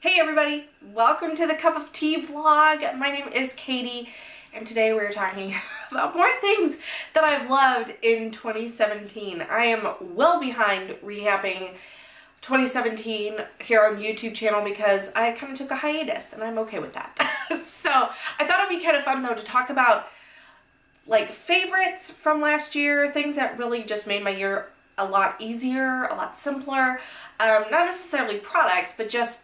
Hey everybody, welcome to the Cup of Tea vlog. My name is Katie and today we're talking about more things that I've loved in 2017. I am well behind recapping 2017 here on the YouTube channel because I kind of took a hiatus and I'm okay with that. So I thought it'd be kind of fun though to talk about like favorites from last year, things that really just made my year a lot easier, a lot simpler. Not necessarily products, but just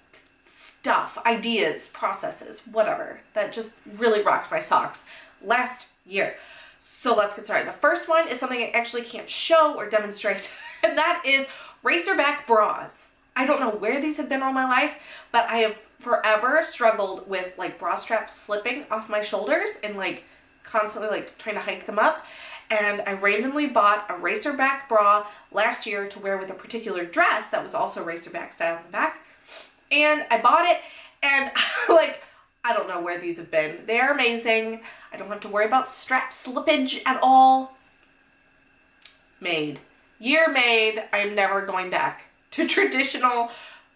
stuff, ideas, processes, whatever, that just really rocked my socks last year. So let's get started. The first one is something I actually can't show or demonstrate, and that is Racerback bras. I don't know where these have been all my life, but I have forever struggled with like bra straps slipping off my shoulders and like constantly like trying to hike them up. And I randomly bought a Racerback bra last year to wear with a particular dress that was also Racerback style in the back. And I bought it and like, I don't know where these have been. They are amazing. I don't have to worry about strap slippage at all. Made. Year made. I'm never going back to traditional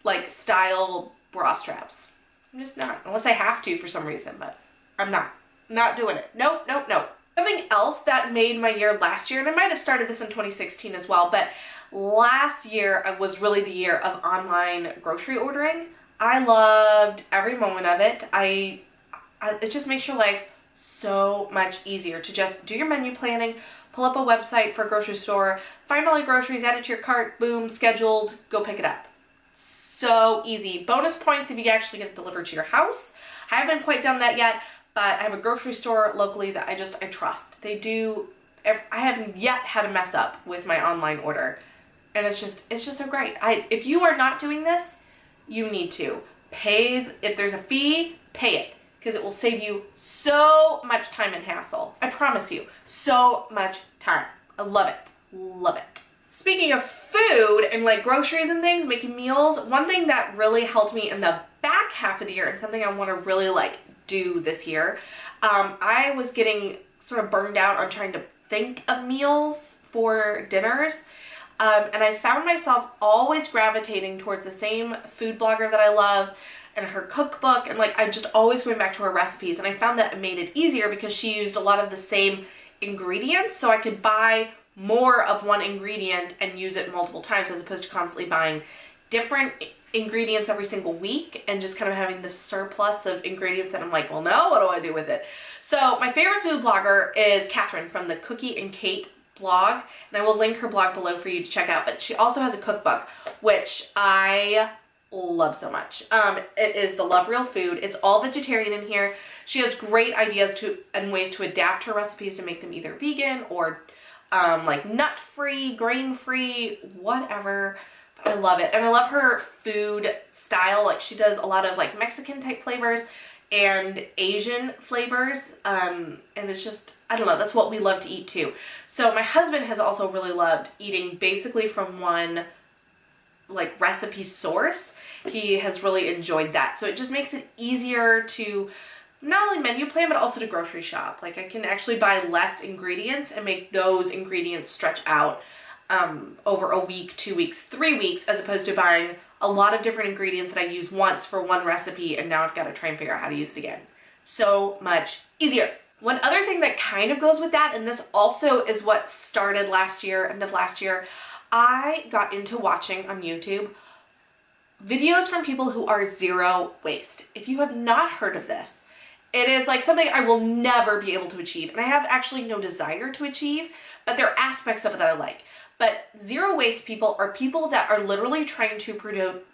like style bra straps. I'm just not, unless I have to for some reason, but I'm not doing it. Nope, nope, nope. Something else that made my year last year, and I might have started this in 2016 as well, but last year was really the year of online grocery ordering. I loved every moment of it. It just makes your life so much easier to just do your menu planning, pull up a website for a grocery store, find all your groceries, add it to your cart, boom, scheduled, go pick it up. So easy. Bonus points if you actually get it delivered to your house. I haven't quite done that yet, but I have a grocery store locally that I trust. They do, I haven't yet had a mess up with my online order. And it's just so great. If you are not doing this, you need to. Pay, if there's a fee, pay it. Because it will save you so much time and hassle. I promise you, so much time. I love it, love it. Speaking of food and like groceries and things, making meals, one thing that really helped me in the back half of the year and something I want to really like do this year, I was getting sort of burned out on trying to think of meals for dinners. And I found myself always gravitating towards the same food blogger that I love and her cookbook, and like I just always went back to her recipes, and I found that it made it easier because she used a lot of the same ingredients, so I could buy more of one ingredient and use it multiple times as opposed to constantly buying different ingredients every single week and just kind of having this surplus of ingredients that I'm like, well, now what do I do with it? So my favorite food blogger is Catherine from the Cookie and Kate blog, and I will link her blog below for you to check out, but she also has a cookbook which I love so much. It is the Love Real Food. It's all vegetarian in here. She has great ideas and ways to adapt her recipes to make them either vegan or like nut-free, grain-free, whatever. But I love it, and I love her food style. Like she does a lot of like Mexican type flavors and Asian flavors, and it's just, I don't know, that's what we love to eat too. So my husband has also really loved eating basically from one like recipe source. He has really enjoyed that. So it just makes it easier to not only menu plan, but also to grocery shop. Like I can actually buy less ingredients and make those ingredients stretch out over a week, 2 weeks, 3 weeks, as opposed to buying a lot of different ingredients that I use once for one recipe and now I've got to try and figure out how to use it again. So much easier. One other thing that kind of goes with that, and this also is what started last year, end of last year, I got into watching on YouTube videos from people who are zero waste. If you have not heard of this, it is like something I will never be able to achieve, and I have actually no desire to achieve, but there are aspects of it that I like. But zero waste people are people that are literally trying to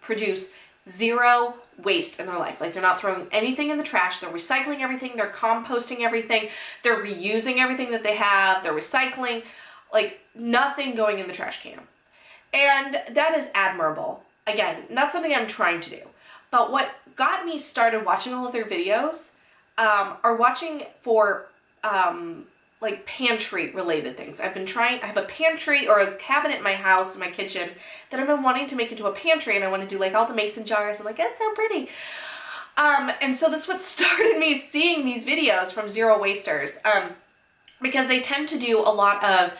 produce zero waste in their life. Like they're not throwing anything in the trash, they're recycling everything, they're composting everything, they're reusing everything that they have, they're recycling, like nothing going in the trash can. And that is admirable. Again, not something I'm trying to do. But what got me started watching all of their videos are watching for like pantry related things. I have a pantry or a cabinet in my house, in my kitchen, that I've been wanting to make into a pantry, and I want to do like all the mason jars. I'm like, it's so pretty. And so this is what started me seeing these videos from zero wasters, because they tend to do a lot of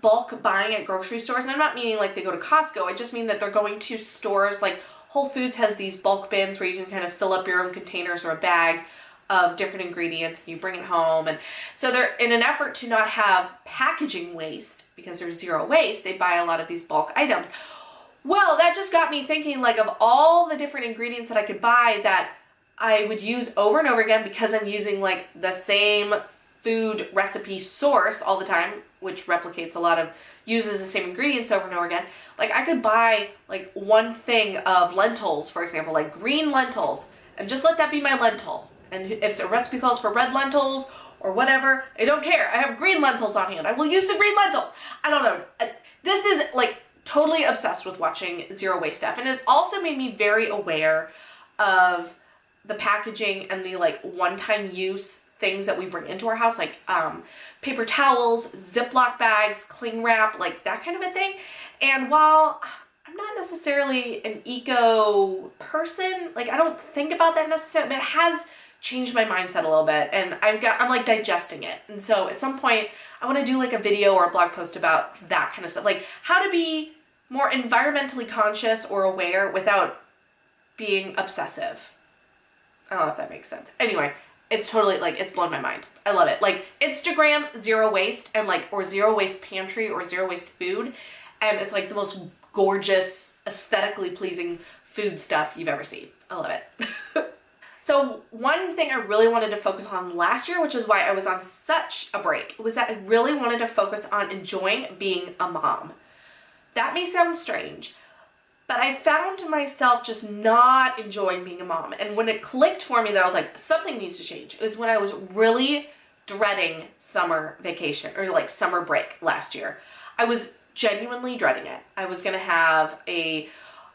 bulk buying at grocery stores. And I'm not meaning like they go to Costco. I just mean that they're going to stores like Whole Foods has these bulk bins where you can kind of fill up your own containers or a bag of different ingredients and you bring it home. And so they're, in an effort to not have packaging waste, because there's zero waste, they buy a lot of these bulk items. Well, that just got me thinking, like, of all the different ingredients that I could buy that I would use over and over again because I'm using like the same food recipe source all the time, which replicates a lot of, uses the same ingredients over and over again. Like, I could buy like one thing of lentils, for example, like green lentils, and just let that be my lentil. And if a recipe calls for red lentils or whatever, I don't care. I have green lentils on hand. I will use the green lentils. I don't know. This is like totally obsessed with watching zero waste stuff. And it's also made me very aware of the packaging and the like one-time use things that we bring into our house, like paper towels, Ziploc bags, cling wrap, like that kind of a thing. And while I'm not necessarily an eco person, like I don't think about that necessarily, but it has changed my mindset a little bit, and I'm like digesting it. And so at some point I want to do like a video or a blog post about that kind of stuff, like how to be more environmentally conscious or aware without being obsessive. I don't know if that makes sense. Anyway, it's totally like, it's blown my mind. I love it. Like Instagram zero waste and like, or zero waste pantry or zero waste food. And it's like the most gorgeous, aesthetically pleasing food stuff you've ever seen. I love it. So one thing I really wanted to focus on last year, which is why I was on such a break, was that I really wanted to focus on enjoying being a mom. That may sound strange, but I found myself just not enjoying being a mom. And when it clicked for me that I was like, something needs to change, it was when I was really dreading summer vacation or like summer break last year. I was genuinely dreading it. I was gonna have a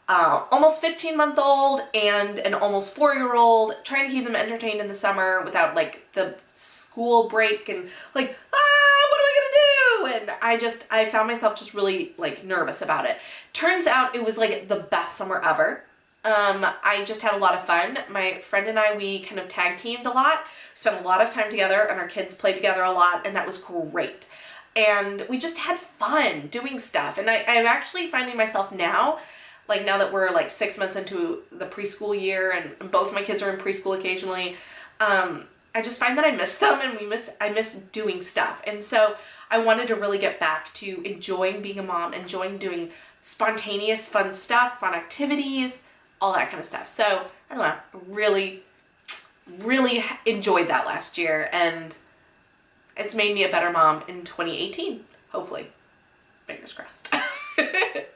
almost 15-month-old and an almost 4-year-old, trying to keep them entertained in the summer without like the school break and like, what am I gonna do? And I found myself just really like nervous about it. Turns out it was like the best summer ever. I just had a lot of fun. My friend and I, we kind of tag teamed a lot, spent a lot of time together, and our kids played together a lot, and that was great. And we just had fun doing stuff. And I'm actually finding myself now, like now that we're like 6 months into the preschool year and both my kids are in preschool occasionally, I just find that I miss them and I miss doing stuff. And so I wanted to really get back to enjoying being a mom, enjoying doing spontaneous fun stuff, fun activities, all that kind of stuff. So I don't know, really enjoyed that last year, and it's made me a better mom in 2018, hopefully. Fingers crossed.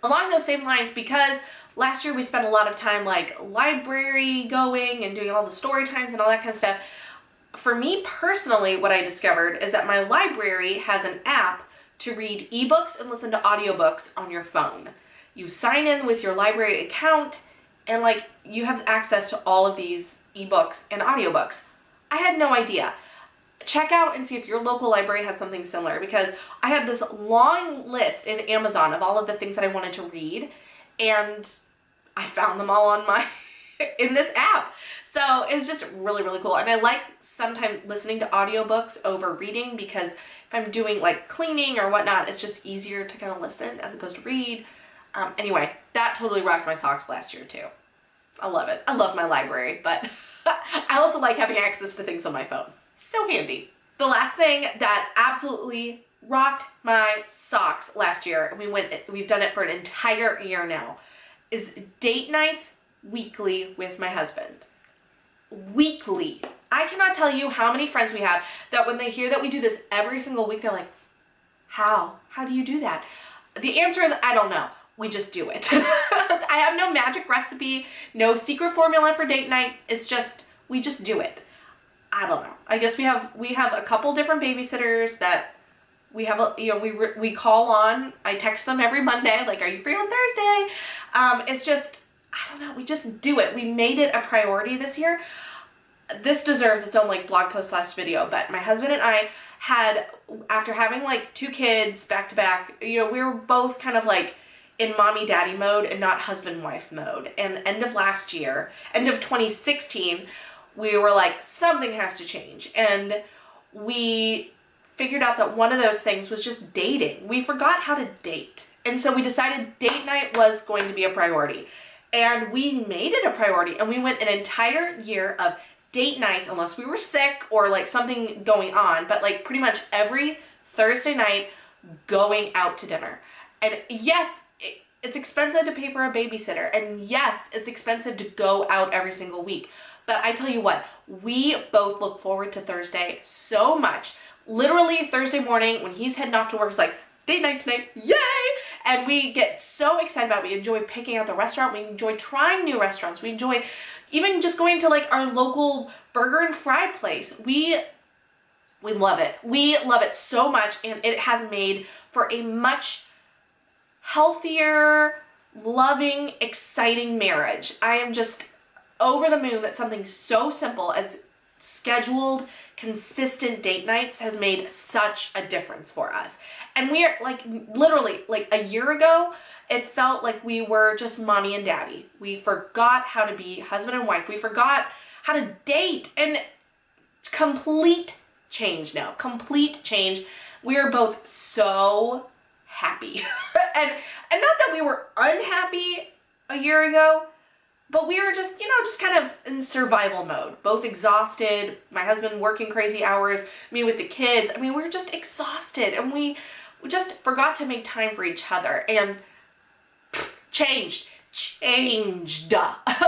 Along those same lines, because last year we spent a lot of time like library going and doing all the story times and all that kind of stuff. For me personally, what I discovered is that my library has an app to read ebooks and listen to audiobooks on your phone. You sign in with your library account and like you have access to all of these ebooks and audiobooks. I had no idea. Check out and see if your local library has something similar, because I had this long list in Amazon of all of the things that I wanted to read, and I found them all on in this app. So it was just really, really cool. And I like sometimes listening to audiobooks over reading, because if I'm doing like cleaning or whatnot, it's just easier to kind of listen as opposed to read. Anyway, that totally rocked my socks last year too. I love it. I love my library, but I also like having access to things on my phone. So handy. The last thing that absolutely rocked my socks last year, and we've done it for an entire year now, is date nights weekly with my husband. Weekly. I cannot tell you how many friends we have that when they hear that we do this every single week, they're like, how? How do you do that? The answer is, I don't know. We just do it. I have no magic recipe, no secret formula for date nights. It's just, we just do it. I don't know. I guess we have a couple different babysitters that we have, we call on. I text them every Monday, like, are you free on Thursday? It's just, I don't know. We just do it. We made it a priority this year. This deserves its own like blog post / video, but my husband and I had, after having like 2 kids back to back, we were both kind of like in mommy daddy mode and not husband wife mode. And end of last year, end of 2016, we were like, something has to change. And we figured out that one of those things was just dating. We forgot how to date. And so we decided date night was going to be a priority. And we made it a priority, and we went an entire year of date nights, unless we were sick or like something going on, but like pretty much every Thursday night going out to dinner. And yes, it's expensive to pay for a babysitter, and yes, it's expensive to go out every single week. But I tell you what, we both look forward to Thursday so much. Literally Thursday morning when he's heading off to work, it's like, date night tonight, yay! And we get so excited about it. We enjoy picking out the restaurant. We enjoy trying new restaurants. We enjoy even just going to like our local burger and fry place. We love it. We love it so much, and it has made for a much healthier, loving, exciting marriage. I am just over the moon that something so simple as scheduled, consistent date nights has made such a difference for us. And we are like, literally, like a year ago, it felt like we were just mommy and daddy. We forgot how to be husband and wife. We forgot how to date, and complete change now. Complete change. We are both so happy. and not that we were unhappy a year ago, but we were just, you know, just kind of in survival mode, both exhausted, my husband working crazy hours, me with the kids. I mean, we were just exhausted, and we just forgot to make time for each other, and changed,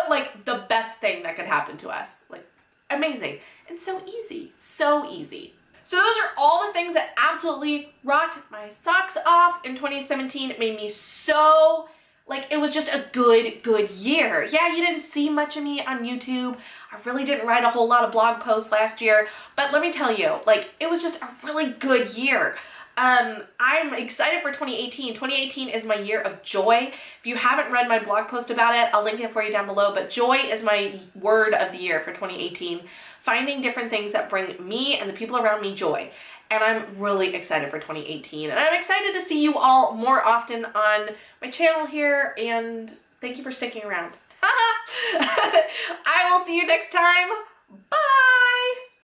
like the best thing that could happen to us. Like, amazing, and so easy, so easy. So those are all the things that absolutely rocked my socks off in 2017. It made me so, like, it was just a good year. Yeah, you didn't see much of me on YouTube. I really didn't write a whole lot of blog posts last year, but let me tell you, like, it was just a really good year. I'm excited for 2018. 2018 is my year of joy. If you haven't read my blog post about it, I'll link it for you down below, but joy is my word of the year for 2018. Finding different things that bring me and the people around me joy. And I'm really excited for 2018. And I'm excited to see you all more often on my channel here, and thank you for sticking around. I will see you next time. Bye!